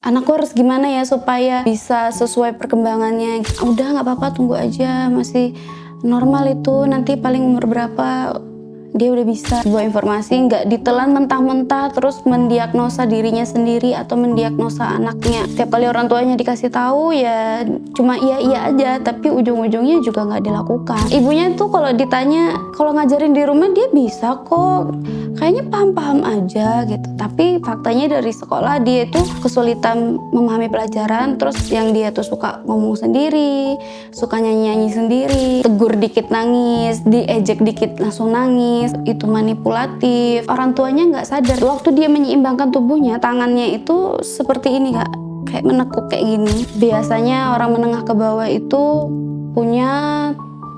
anakku harus gimana ya supaya bisa sesuai perkembangannya. Udah nggak apa-apa, tunggu aja, masih normal itu, nanti paling umur berapa dia udah bisa. Sebuah informasi nggak ditelan mentah-mentah terus mendiagnosa dirinya sendiri atau mendiagnosa anaknya. Setiap kali orang tuanya dikasih tahu ya cuma iya aja, tapi ujung-ujungnya juga nggak dilakukan. Ibunya tuh kalau ditanya, kalau ngajarin di rumah dia bisa kok, kayaknya paham-paham aja gitu. Tapi faktanya dari sekolah dia itu kesulitan memahami pelajaran, terus yang dia tuh suka ngomong sendiri, suka nyanyi-nyanyi sendiri, tegur dikit nangis, diejek dikit langsung nangis, itu manipulatif. Orang tuanya nggak sadar waktu dia menyeimbangkan tubuhnya, tangannya itu seperti ini Kak, kayak menekuk kayak gini. Biasanya orang menengah ke bawah itu punya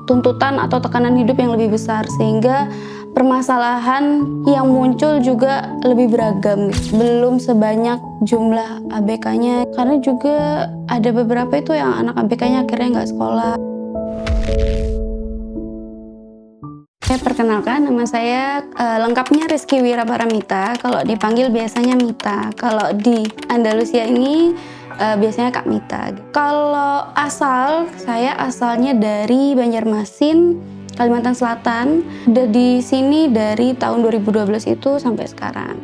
tuntutan atau tekanan hidup yang lebih besar, sehingga permasalahan yang muncul juga lebih beragam. Belum sebanyak jumlah ABK-nya, karena juga ada beberapa itu yang anak ABK-nya akhirnya nggak sekolah. Perkenalkan, nama saya lengkapnya Rizky Wiraparamita, kalau dipanggil biasanya Mita. Kalau di Andalusia ini biasanya Kak Mita. Kalau asal, saya asalnya dari Banjarmasin, Kalimantan Selatan. Udah di sini dari tahun 2012 itu sampai sekarang.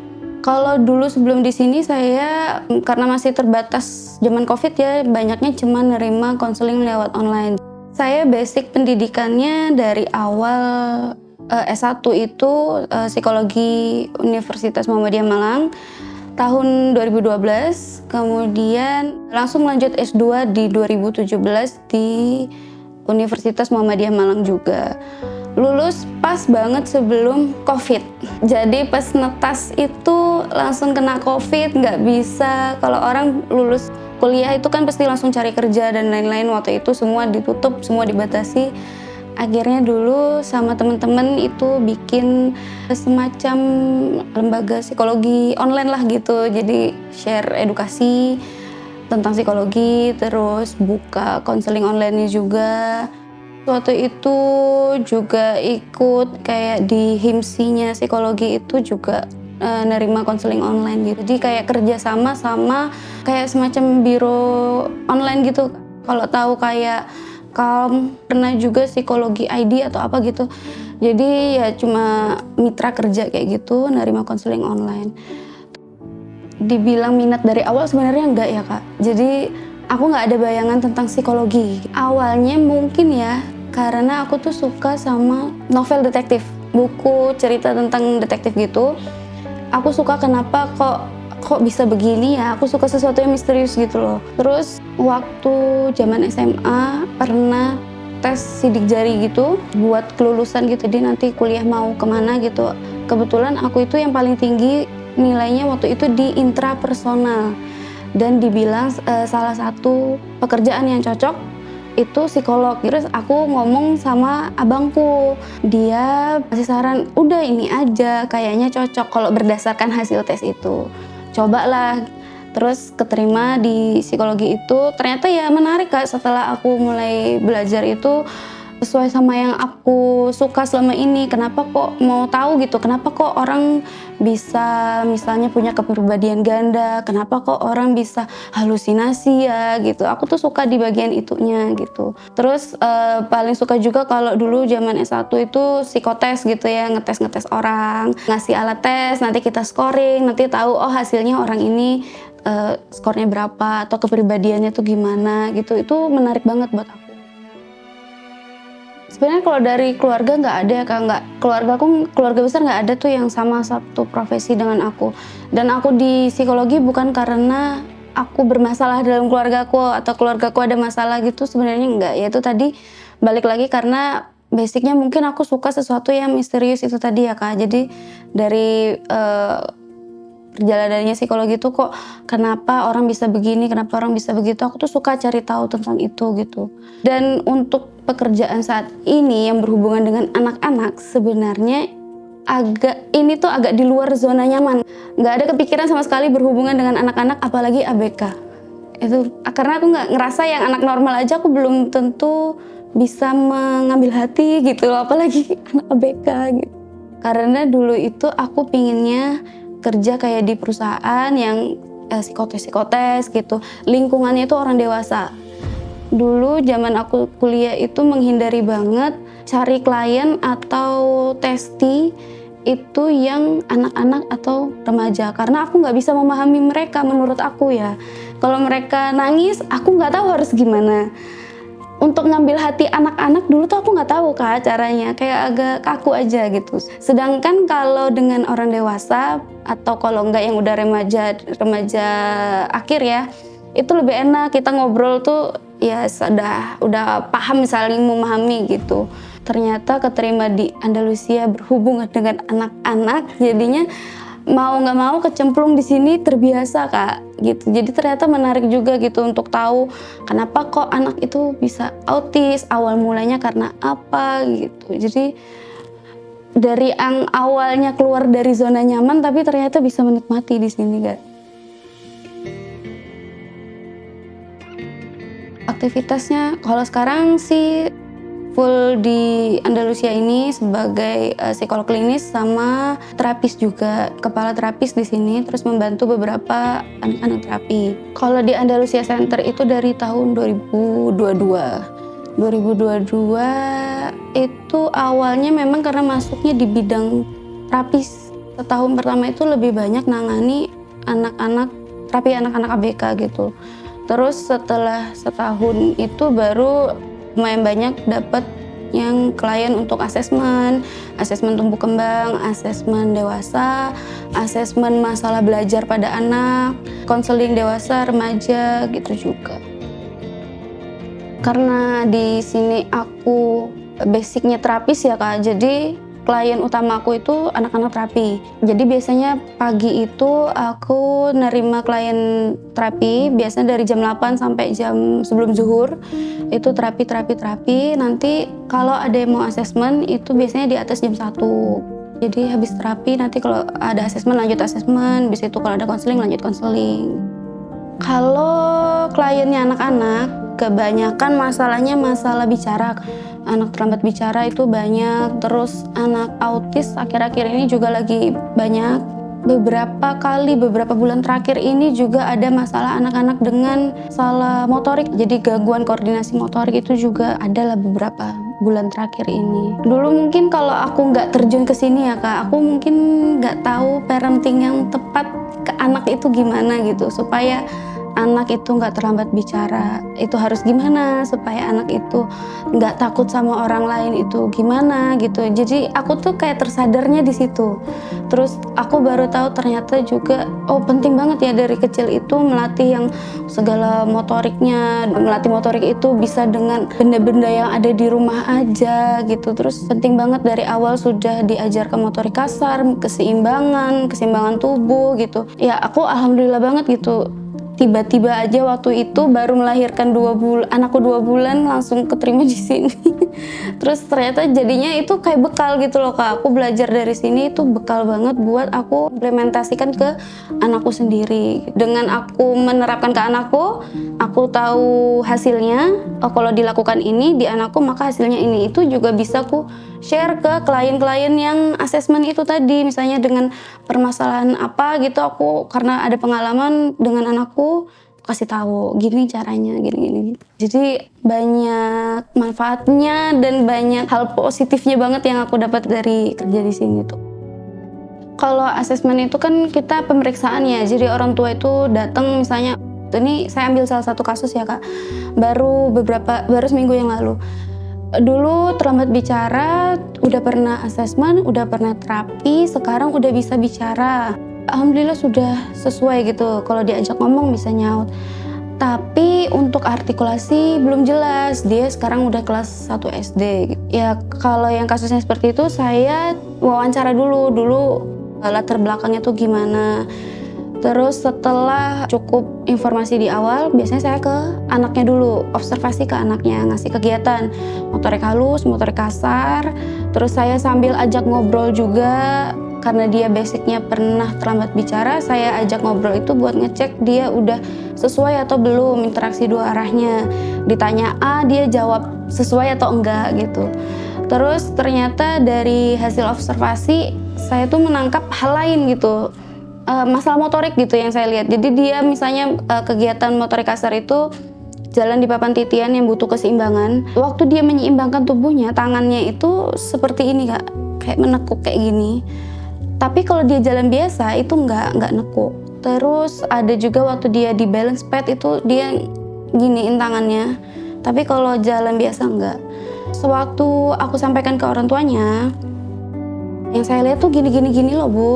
Kalau dulu sebelum di sini saya, karena masih terbatas zaman Covid ya, banyaknya cuma nerima konseling lewat online. Saya basic pendidikannya dari awal S1 itu psikologi Universitas Muhammadiyah Malang tahun 2012, kemudian langsung lanjut S2 di 2017 di Universitas Muhammadiyah Malang juga. Lulus pas banget sebelum Covid. Jadi pas netas itu langsung kena Covid, nggak bisa. Kalau orang lulus kuliah itu kan pasti langsung cari kerja dan lain-lain. Waktu itu semua ditutup, semua dibatasi. Akhirnya dulu sama teman-teman itu bikin semacam lembaga psikologi online lah gitu. Jadi share edukasi tentang psikologi, terus buka konseling online-nya juga. Waktu itu juga ikut kayak di HIMSI-nya psikologi itu juga nerima konseling online gitu. Jadi kayak kerjasama sama kayak semacam biro online gitu. Kalau tahu kayak Calm, pernah juga psikologi ID atau apa gitu. Jadi ya cuma mitra kerja kayak gitu, nerima konseling online. Dibilang minat dari awal sebenarnya enggak ya Kak. Jadi aku nggak ada bayangan tentang psikologi. Awalnya mungkin ya karena aku tuh suka sama novel detektif, buku cerita tentang detektif gitu. Aku suka kenapa kok bisa begini ya, aku suka sesuatu yang misterius gitu loh. Terus waktu zaman SMA pernah tes sidik jari gitu buat kelulusan gitu, jadi nanti kuliah mau kemana gitu. Kebetulan aku itu yang paling tinggi nilainya waktu itu di intrapersonal, dan dibilang salah satu pekerjaan yang cocok itu psikolog. Terus aku ngomong sama abangku, dia kasih saran, udah ini aja kayaknya cocok kalau berdasarkan hasil tes itu, cobalah. Terus keterima di psikologi itu, ternyata ya menarik Kak. Setelah aku mulai belajar itu sesuai sama yang aku suka selama ini. Kenapa kok mau tahu gitu, kenapa kok orang bisa misalnya punya kepribadian ganda, kenapa kok orang bisa halusinasi ya gitu. Aku tuh suka di bagian itunya gitu. Terus paling suka juga kalau dulu zaman S1 itu psikotes gitu ya, ngetes orang, ngasih alat tes, nanti kita scoring, nanti tahu oh hasilnya orang ini skornya berapa atau kepribadiannya tuh gimana gitu. Itu menarik banget buat aku. Sebenarnya kalau dari keluarga nggak ada ya Kak, keluarga besar nggak ada tuh yang sama satu profesi dengan aku. Dan aku di psikologi bukan karena aku bermasalah dalam keluargaku atau keluargaku ada masalah gitu, sebenarnya nggak. Ya itu tadi balik lagi karena basicnya mungkin aku suka sesuatu yang misterius itu tadi ya Kak. Jadi dari perjalanannya psikologi itu kok kenapa orang bisa begini, kenapa orang bisa begitu, aku tuh suka cari tahu tentang itu gitu. Dan untuk pekerjaan saat ini yang berhubungan dengan anak-anak sebenarnya ini tuh agak di luar zona nyaman. Nggak ada kepikiran sama sekali berhubungan dengan anak-anak, apalagi ABK. Itu karena aku nggak ngerasa yang anak normal aja aku belum tentu bisa mengambil hati gitu loh, apalagi anak ABK gitu. Karena dulu itu aku pinginnya kerja kayak di perusahaan yang psikotes gitu. Lingkungannya itu orang dewasa. Dulu zaman aku kuliah itu menghindari banget cari klien atau testi itu yang anak-anak atau remaja, karena aku nggak bisa memahami mereka. Menurut aku ya, kalau mereka nangis aku nggak tahu harus gimana. Untuk ngambil hati anak-anak dulu tuh aku nggak tahu Kak caranya, kayak agak kaku aja gitu. Sedangkan kalau dengan orang dewasa atau kalau enggak yang udah remaja akhir ya, itu lebih enak, kita ngobrol tuh ya udah paham, saling memahami gitu. Ternyata keterima di Andalusia berhubungan dengan anak-anak, jadinya mau nggak mau kecemplung di sini, terbiasa Kak gitu. Jadi ternyata menarik juga gitu untuk tahu kenapa kok anak itu bisa autis, awal mulanya karena apa gitu. Jadi dari yang awalnya keluar dari zona nyaman tapi ternyata bisa menikmati di sini Kak. Aktivitasnya kalau sekarang sih full di Andalusia ini sebagai psikolog klinis sama terapis juga, kepala terapis di sini, terus membantu beberapa anak-anak terapi. Kalau di Andalusia Center itu dari tahun 2022. 2022 itu awalnya memang karena masuknya di bidang terapis. Setahun pertama itu lebih banyak nangani anak-anak, terapi anak-anak ABK gitu. Terus setelah setahun itu baru lumayan banyak dapat yang klien untuk asesmen tumbuh kembang, asesmen dewasa, asesmen masalah belajar pada anak, konseling dewasa, remaja gitu juga. Karena di sini aku basicnya terapis ya Kak, jadi klien utama aku itu anak-anak terapi. Jadi biasanya pagi itu aku nerima klien terapi, biasanya dari jam 8 sampai jam sebelum zuhur. Itu terapi. Nanti kalau ada yang mau asesmen itu biasanya di atas jam 1. Jadi habis terapi nanti kalau ada asesmen lanjut asesmen, bis itu kalau ada konseling lanjut konseling. Kalau kliennya anak-anak, kebanyakan masalahnya masalah bicara. Anak terlambat bicara itu banyak, terus anak autis akhir-akhir ini juga lagi banyak. Beberapa bulan terakhir ini juga ada masalah anak-anak dengan salah motorik, jadi gangguan koordinasi motorik itu juga adalah beberapa bulan terakhir ini. Dulu mungkin kalau aku nggak terjun ke sini ya Kak, aku mungkin nggak tahu parenting yang tepat ke anak itu gimana gitu, supaya anak itu nggak terlambat bicara, itu harus gimana supaya anak itu nggak takut sama orang lain itu gimana gitu. Jadi aku tuh kayak tersadarnya di situ. Terus aku baru tahu ternyata juga penting banget ya dari kecil itu melatih yang segala motoriknya. Melatih motorik itu bisa dengan benda-benda yang ada di rumah aja gitu. Terus penting banget dari awal sudah diajarkan motorik kasar, keseimbangan tubuh gitu. Ya aku alhamdulillah banget gitu. Tiba-tiba aja waktu itu baru melahirkan anakku 2 bulan langsung keterima di sini. Terus ternyata jadinya itu kayak bekal gitu loh Kak. Aku belajar dari sini itu bekal banget buat aku implementasikan ke anakku sendiri. Dengan aku menerapkan ke anakku, aku tahu hasilnya. Kalau dilakukan ini di anakku maka hasilnya ini. Itu juga bisa aku share ke klien-klien yang asesmen itu tadi. Misalnya dengan permasalahan apa gitu, aku karena ada pengalaman dengan anakku kasih tahu gini caranya, gini. Jadi banyak manfaatnya dan banyak hal positifnya banget yang aku dapat dari kerja di sini tuh. Kalau asesmen itu kan kita pemeriksaan ya, jadi orang tua itu datang misalnya, ini saya ambil salah satu kasus ya Kak, baru seminggu yang lalu. Dulu terlambat bicara, udah pernah asesmen, udah pernah terapi, sekarang udah bisa bicara. Alhamdulillah sudah sesuai gitu, kalau diajak ngomong bisa nyaut. Tapi untuk artikulasi belum jelas, dia sekarang udah kelas 1 SD. Ya kalau yang kasusnya seperti itu saya wawancara dulu latar belakangnya tuh gimana. Terus setelah cukup informasi di awal, biasanya saya ke anaknya dulu, observasi ke anaknya, ngasih kegiatan motorik halus, motorik kasar. Terus saya sambil ajak ngobrol juga, karena dia basicnya pernah terlambat bicara, saya ajak ngobrol itu buat ngecek dia udah sesuai atau belum, interaksi dua arahnya. Ditanya A, dia jawab sesuai atau enggak gitu. Terus ternyata dari hasil observasi, saya tuh menangkap hal lain gitu. masalah motorik gitu yang saya lihat. Jadi dia misalnya kegiatan motorik kasar itu jalan di papan titian yang butuh keseimbangan. Waktu dia menyeimbangkan tubuhnya, tangannya itu seperti ini Kak, kayak menekuk kayak gini. Tapi kalau dia jalan biasa itu nggak nekuk. Terus ada juga waktu dia di balance pad itu dia giniin tangannya. Tapi kalau jalan biasa enggak. Sewaktu aku sampaikan ke orang tuanya, yang saya lihat tuh gini loh Bu.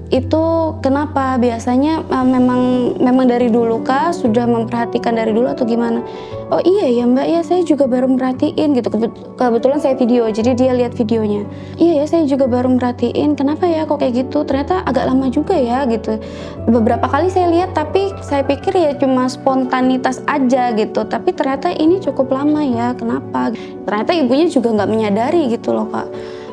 Itu kenapa? Biasanya memang dari dulu kah sudah memperhatikan dari dulu atau gimana? Oh iya ya Mbak, ya saya juga baru merhatiin gitu. Kebetulan saya video, jadi dia lihat videonya. Iya ya, saya juga baru merhatiin. Kenapa ya kok kayak gitu? Ternyata agak lama juga ya gitu. Beberapa kali saya lihat, tapi saya pikir ya cuma spontanitas aja gitu. Tapi ternyata ini cukup lama ya. Kenapa? Ternyata ibunya juga nggak menyadari gitu loh Kak.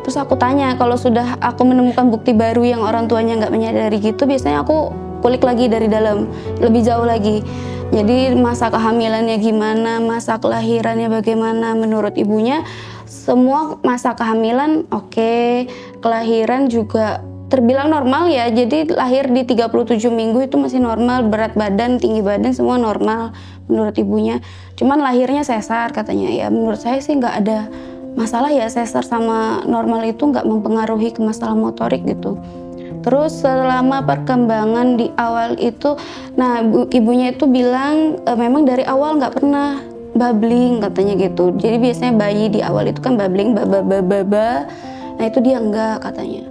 Terus aku tanya, kalau sudah aku menemukan bukti baru yang orang tuanya nggak menyadari gitu, biasanya aku kulik lagi dari dalam, lebih jauh lagi. Jadi masa kehamilannya gimana, masa kelahirannya bagaimana menurut ibunya. Semua masa kehamilan oke, kelahiran juga terbilang normal ya. Jadi lahir di 37 minggu itu masih normal, berat badan, tinggi badan semua normal menurut ibunya. Cuman lahirnya sesar katanya. Ya menurut saya sih nggak ada masalah ya, sesar sama normal itu nggak mempengaruhi ke masalah motorik gitu. Terus selama perkembangan di awal itu, nah ibunya itu bilang memang dari awal nggak pernah babbling katanya gitu. Jadi biasanya bayi di awal itu kan babbling, baba, nah itu dia enggak katanya.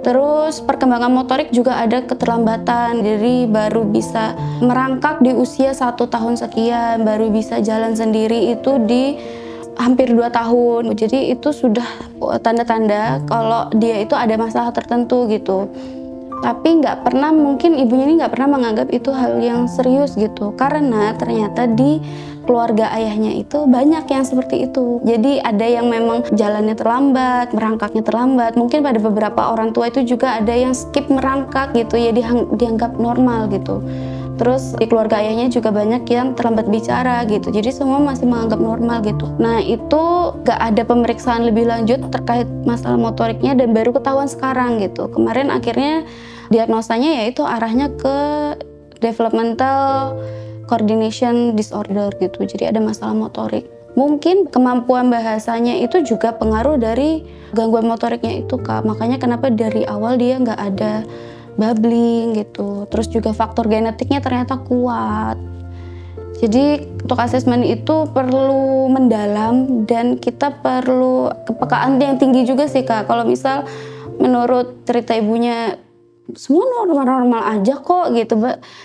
Terus perkembangan motorik juga ada keterlambatan, jadi baru bisa merangkak di usia 1 tahun sekian, baru bisa jalan sendiri itu di hampir 2 tahun. Jadi itu sudah tanda-tanda kalau dia itu ada masalah tertentu gitu. Tapi nggak pernah, mungkin ibunya ini nggak pernah menganggap itu hal yang serius gitu. Karena ternyata di keluarga ayahnya itu banyak yang seperti itu. Jadi ada yang memang jalannya terlambat, merangkaknya terlambat. Mungkin pada beberapa orang tua itu juga ada yang skip merangkak gitu ya, dianggap normal gitu. Terus di keluarga ayahnya juga banyak yang terlambat bicara gitu. Jadi semua masih menganggap normal gitu. Nah itu gak ada pemeriksaan lebih lanjut terkait masalah motoriknya dan baru ketahuan sekarang gitu. Kemarin akhirnya diagnosanya yaitu arahnya ke developmental coordination disorder gitu. Jadi ada masalah motorik. Mungkin kemampuan bahasanya itu juga pengaruh dari gangguan motoriknya itu Kak. Makanya kenapa dari awal dia gak ada babbling gitu. Terus juga faktor genetiknya ternyata kuat. Jadi untuk asesmen itu perlu mendalam dan kita perlu kepekaan yang tinggi juga sih Kak. Kalau misal menurut cerita ibunya semua normal-normal aja kok gitu,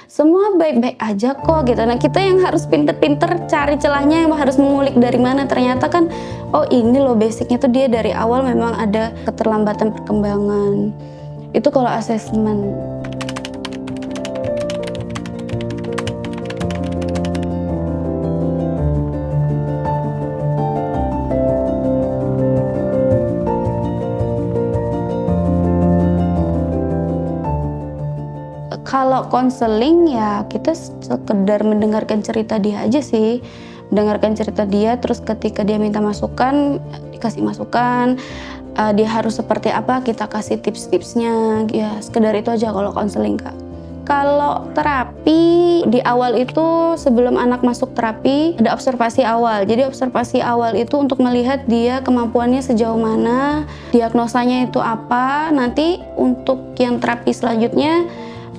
semua baik-baik aja kok gitu. Nah kita yang harus pinter-pinter cari celahnya, yang harus mengulik dari mana. Ternyata kan oh ini loh basicnya tuh dia dari awal memang ada keterlambatan perkembangan. Itu kalau asesmen. Kalau konseling ya kita sekedar mendengarkan cerita dia aja sih. Mendengarkan cerita dia, terus ketika dia minta masukan, dikasih masukan. Dia harus seperti apa, kita kasih tips-tipsnya, ya sekedar itu aja kalau konseling Kak. Kalau terapi di awal itu sebelum anak masuk terapi ada observasi awal. Jadi observasi awal itu untuk melihat dia kemampuannya sejauh mana, diagnosanya itu apa. Nanti untuk yang terapi selanjutnya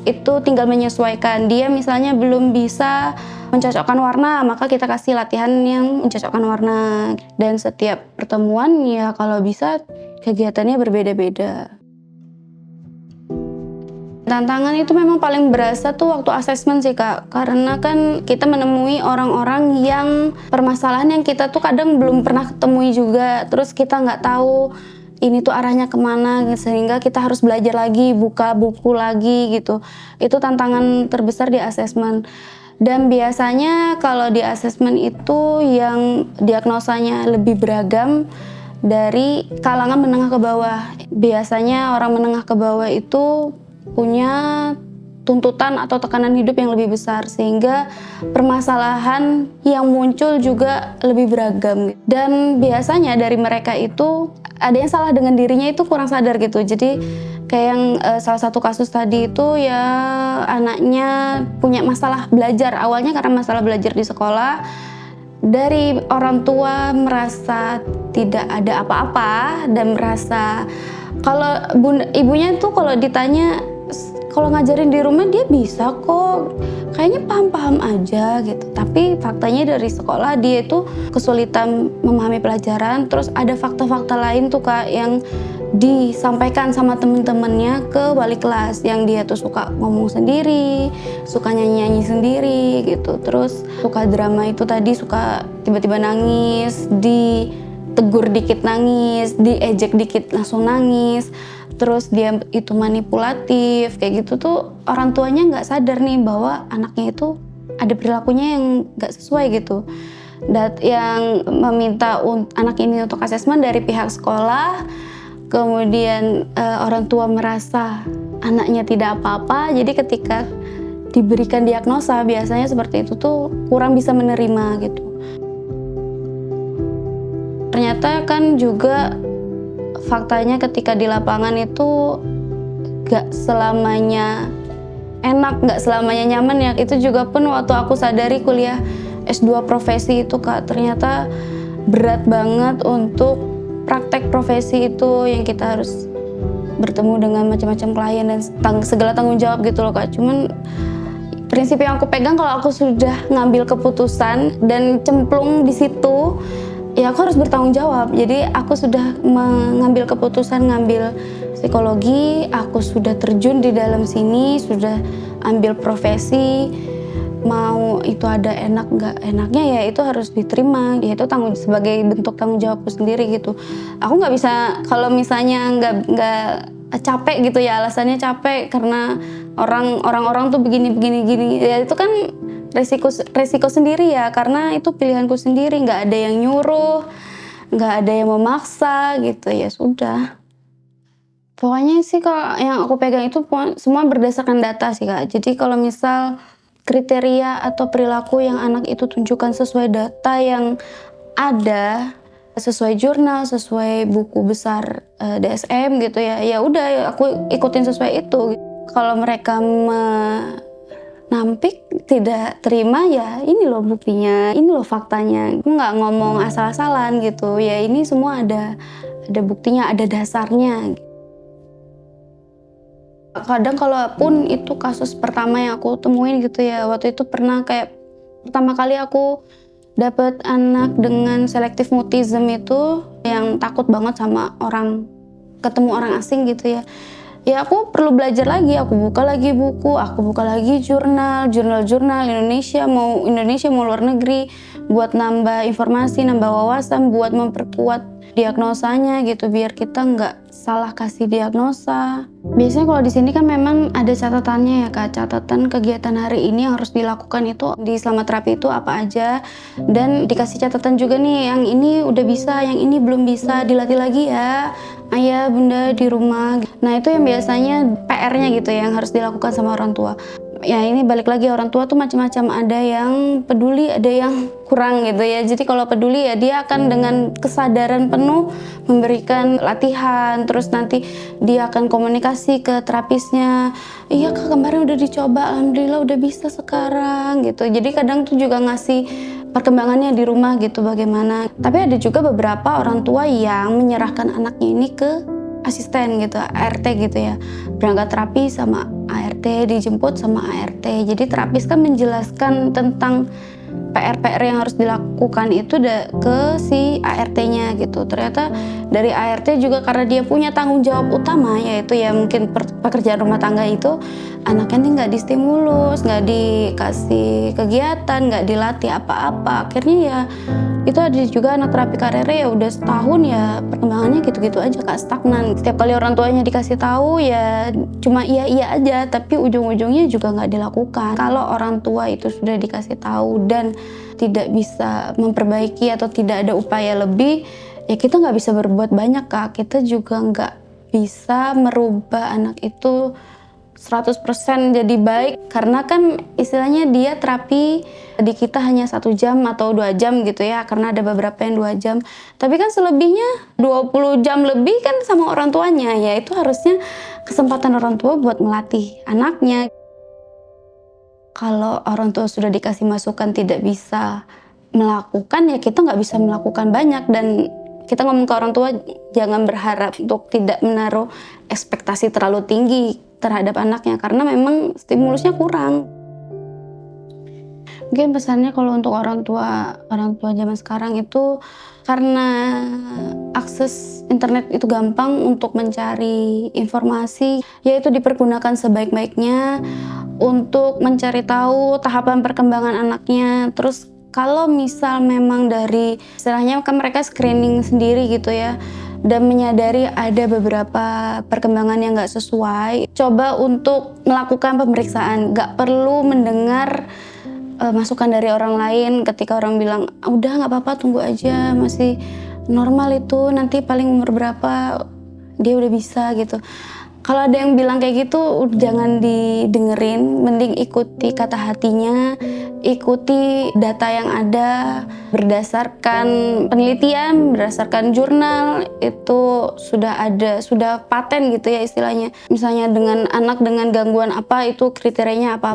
itu tinggal menyesuaikan. Dia misalnya belum bisa mencocokkan warna, maka kita kasih latihan yang mencocokkan warna. Dan setiap pertemuan ya kalau bisa kegiatannya berbeda-beda. Tantangan itu memang paling berasa tuh waktu asesmen sih Kak. Karena kan kita menemui orang-orang yang permasalahan yang kita tuh kadang belum pernah ketemui juga. Terus kita nggak tahu ini tuh arahnya kemana, sehingga kita harus belajar lagi, buka buku lagi gitu. Itu tantangan terbesar di asesmen. Dan biasanya kalau di asesmen itu yang diagnosanya lebih beragam dari kalangan menengah ke bawah. Biasanya orang menengah ke bawah itu punya tuntutan atau tekanan hidup yang lebih besar, sehingga permasalahan yang muncul juga lebih beragam. Dan biasanya dari mereka itu ada yang salah dengan dirinya itu kurang sadar gitu. Jadi Kayak yang salah satu kasus tadi itu ya anaknya punya masalah belajar, awalnya karena masalah belajar di sekolah. Dari orang tua merasa tidak ada apa-apa dan merasa kalau ibunya tuh kalau ditanya kalau ngajarin di rumah dia bisa kok, kayaknya paham-paham aja gitu. Tapi faktanya dari sekolah dia itu kesulitan memahami pelajaran. Terus ada fakta-fakta lain tuh Kak yang disampaikan sama temen-temennya ke wali kelas, yang dia tuh suka ngomong sendiri, suka nyanyi-nyanyi sendiri gitu. Terus suka drama itu tadi, suka tiba-tiba nangis, ditegur dikit nangis, diejek dikit langsung nangis. Terus dia itu manipulatif, kayak gitu tuh orang tuanya nggak sadar nih bahwa anaknya itu ada perilakunya yang nggak sesuai gitu. Dan yang meminta anak ini untuk asesmen dari pihak sekolah, kemudian orang tua merasa anaknya tidak apa-apa, jadi ketika diberikan diagnosa biasanya seperti itu tuh kurang bisa menerima gitu. Ternyata kan juga faktanya ketika di lapangan itu gak selamanya enak, gak selamanya nyaman ya. Itu juga pun waktu aku sadari kuliah S2 profesi itu Kak, ternyata berat banget untuk praktek profesi itu yang kita harus bertemu dengan macam-macam klien dan segala tanggung jawab gitu loh Kak. Cuman prinsip yang aku pegang kalau aku sudah ngambil keputusan dan cemplung di situ, ya aku harus bertanggung jawab. Jadi aku sudah mengambil keputusan ngambil psikologi, aku sudah terjun di dalam sini, sudah ambil profesi. Mau itu ada enak nggak enaknya ya itu harus diterima, ya itu sebagai bentuk tanggung jawabku sendiri gitu. Aku nggak bisa kalau misalnya nggak capek gitu ya, alasannya capek karena orang-orang tuh begini gini ya itu kan resiko sendiri ya, karena itu pilihanku sendiri, nggak ada yang nyuruh, nggak ada yang memaksa gitu, ya sudah. Pokoknya sih kalau yang aku pegang itu semua berdasarkan data sih Kak. Jadi kalau misal kriteria atau perilaku yang anak itu tunjukkan sesuai data yang ada, sesuai jurnal, sesuai buku besar DSM gitu ya, ya udah aku ikutin sesuai itu. Kalau mereka nampik tidak terima ya ini loh buktinya, ini loh faktanya. Aku nggak ngomong asal-asalan gitu, ya ini semua ada buktinya, ada dasarnya. Kadang kalaupun itu kasus pertama yang aku temuin gitu ya, waktu itu pernah kayak pertama kali aku dapat anak dengan selective mutism itu yang takut banget sama ketemu orang asing gitu ya. Ya aku perlu belajar lagi, aku buka lagi buku, aku buka lagi jurnal Indonesia mau luar negeri, buat nambah informasi, nambah wawasan, buat memperkuat diagnosanya gitu, biar kita nggak salah kasih diagnosa. Biasanya kalau di sini kan memang ada catatannya ya Kak, catatan kegiatan hari ini yang harus dilakukan itu di selama terapi itu apa aja, dan dikasih catatan juga nih, yang ini udah bisa, yang ini belum bisa, dilatih lagi ya ayah bunda di rumah. Nah itu yang biasanya PR-nya gitu ya, yang harus dilakukan sama orang tua. Ya ini balik lagi, orang tua tuh macam-macam, ada yang peduli, ada yang kurang gitu ya. Jadi kalau peduli ya dia akan dengan kesadaran penuh memberikan latihan, terus nanti dia akan komunikasi ke terapisnya. Iya Kak, kemarin udah dicoba, alhamdulillah udah bisa sekarang gitu. Jadi kadang tuh juga ngasih perkembangannya di rumah gitu bagaimana. Tapi ada juga beberapa orang tua yang menyerahkan anaknya ini ke asisten gitu, ART gitu ya, berangkat terapi sama ART, dijemput sama ART. Jadi terapis kan menjelaskan tentang PR-PR yang harus dilakukan itu ke si ART-nya gitu. Ternyata dari ART juga karena dia punya tanggung jawab utama, yaitu ya mungkin pekerjaan rumah tangga itu, anaknya nih nggak distimulus, nggak dikasih kegiatan, nggak dilatih apa-apa. Akhirnya ya itu ada juga anak terapi karirnya ya udah setahun ya perkembangannya gitu-gitu aja Kak, stagnan. Setiap kali orang tuanya dikasih tahu ya cuma iya aja, tapi ujung-ujungnya juga nggak dilakukan. Kalau orang tua itu sudah dikasih tahu dan tidak bisa memperbaiki atau tidak ada upaya lebih, ya kita nggak bisa berbuat banyak Kak. Kita juga nggak bisa merubah anak itu 100% jadi baik, karena kan istilahnya dia terapi di kita hanya 1 jam atau 2 jam gitu ya, karena ada beberapa yang 2 jam. Tapi kan selebihnya 20 jam lebih kan sama orang tuanya, ya itu harusnya kesempatan orang tua buat melatih anaknya. Kalau orang tua sudah dikasih masukan tidak bisa melakukan, ya kita nggak bisa melakukan banyak. Dan kita ngomong ke orang tua, jangan berharap untuk tidak menaruh ekspektasi terlalu tinggi terhadap anaknya, karena memang stimulusnya kurang. Mungkin pesannya kalau untuk orang tua zaman sekarang itu, karena akses internet itu gampang untuk mencari informasi, yaitu dipergunakan sebaik-baiknya untuk mencari tahu tahapan perkembangan anaknya. Terus kalau misal memang dari istilahnya kan mereka screening sendiri gitu ya, dan menyadari ada beberapa perkembangan yang nggak sesuai, coba untuk melakukan pemeriksaan. Nggak perlu mendengar masukan dari orang lain ketika orang bilang, udah nggak apa-apa, tunggu aja, masih normal itu, nanti paling umur berapa dia udah bisa gitu. Kalau ada yang bilang kayak gitu, jangan didengerin, mending ikuti kata hatinya, ikuti data yang ada, berdasarkan penelitian, berdasarkan jurnal, itu sudah ada, sudah paten gitu ya istilahnya. Misalnya dengan anak dengan gangguan apa, itu kriterianya apa,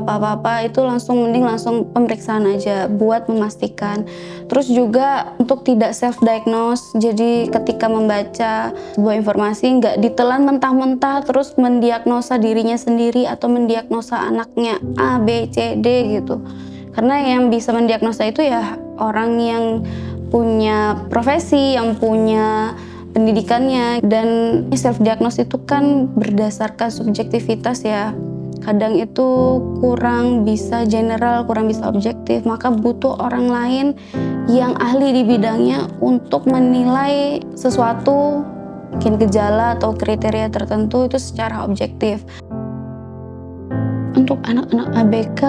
itu mending langsung pemeriksaan aja buat memastikan. Terus juga untuk tidak self-diagnose, jadi ketika membaca sebuah informasi nggak ditelan mentah-mentah terus mendiagnosa dirinya sendiri atau mendiagnosa anaknya A, B, C, D gitu. Karena yang bisa mendiagnosa itu ya orang yang punya profesi, yang punya pendidikannya. Dan self-diagnose itu kan berdasarkan subjektivitas ya. Kadang itu kurang bisa general, kurang bisa objektif, maka butuh orang lain yang ahli di bidangnya untuk menilai sesuatu, mungkin gejala atau kriteria tertentu itu secara objektif. Untuk anak-anak ABK,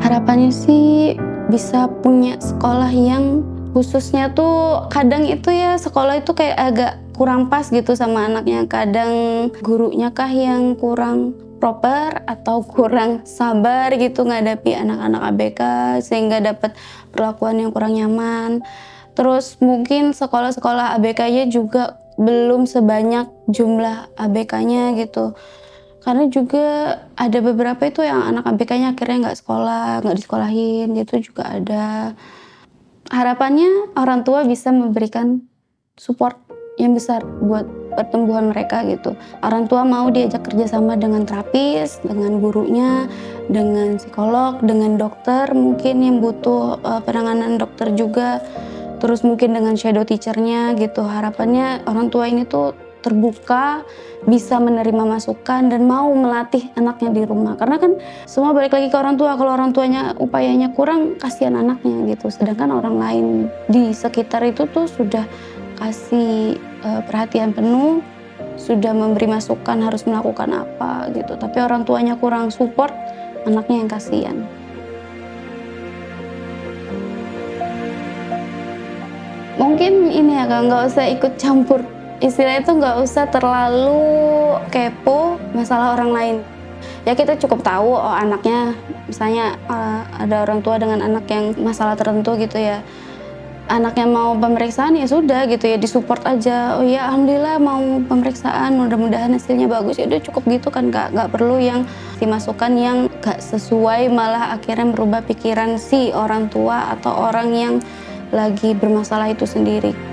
harapannya sih bisa punya sekolah yang khususnya tuh, kadang itu ya sekolah itu kayak agak kurang pas gitu sama anaknya. Kadang gurunya kah yang kurang proper atau kurang sabar gitu ngadapi anak-anak ABK sehingga dapat perlakuan yang kurang nyaman. Terus mungkin sekolah-sekolah ABK-nya juga belum sebanyak jumlah ABK-nya gitu. Karena juga ada beberapa itu yang anak ABK-nya akhirnya nggak disekolahin, gitu juga ada. Harapannya orang tua bisa memberikan support yang besar buat pertumbuhan mereka gitu. Orang tua mau diajak kerjasama dengan terapis, dengan gurunya, dengan psikolog, dengan dokter mungkin yang butuh penanganan dokter juga. Terus mungkin dengan shadow teacher-nya gitu. Harapannya orang tua ini tuh terbuka, bisa menerima masukan dan mau melatih anaknya di rumah. Karena kan semua balik lagi ke orang tua. Kalau orang tuanya upayanya kurang, kasihan anaknya gitu. Sedangkan orang lain di sekitar itu tuh sudah kasih perhatian penuh, sudah memberi masukan harus melakukan apa gitu. Tapi orang tuanya kurang support, anaknya yang kasihan. Mungkin ini ya Kak, nggak usah ikut campur. Istilahnya itu nggak usah terlalu kepo masalah orang lain. Ya kita cukup tahu, oh anaknya misalnya ada orang tua dengan anak yang masalah tertentu gitu ya. Anaknya mau pemeriksaan ya sudah gitu ya, disupport aja. Oh ya alhamdulillah mau pemeriksaan, mudah-mudahan hasilnya bagus. Ya udah cukup gitu kan Kak, nggak perlu yang dimasukan yang nggak sesuai, malah akhirnya merubah pikiran si orang tua atau orang yang lagi bermasalah itu sendiri.